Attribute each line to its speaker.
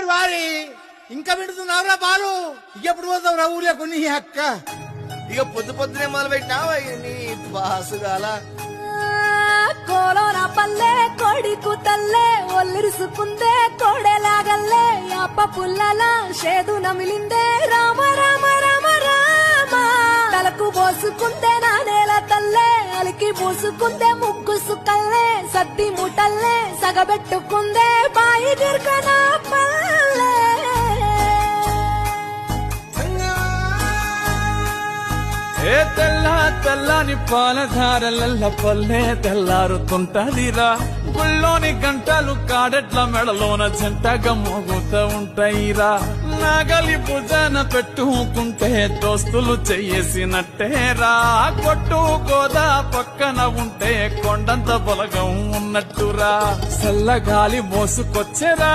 Speaker 1: వారి ఇంకా పెడుతున్నావురా పాలు ఎప్పుడు పోతావు రా ఊర్లో కొన్ని అక్క
Speaker 2: ఇక పొద్దు పొద్దునే మొదలు పెట్టినావా నీ బాసుగాల
Speaker 3: కోలోన పల్లె కొడికు తల్లే ఒల్లిరుసుకుందే కోడెలాగల్లే అప్ప పుల్లల షేదు నమిలిందే రామ రామ రామ రామ తలకు పోసుకుందే నా నేల తల్లే అలికి పూసుకుందే ముగ్గు సుక్కల్లే సద్ది ముటల్లే సగబెట్టుకుందే బాయి దిర్గన పల్లె
Speaker 4: ఏ తెల్ల తెల్లని పాలధారలల్ల పల్లె తెల్లారుతుంటదిరా గుళ్ళోని గంటలు కాడెట్ల మెడలోన జంటగా మోగుతూ ఉంటాయిరా నాగలి భుజాన పెట్టుకుంటే దోస్తులు చెయ్యేసినట్టేరా కొట్టు గోదా పక్కన ఉంటే కొండంత బలగం ఉన్నట్టురా చల్లగాలి మోసుకొచ్చేరా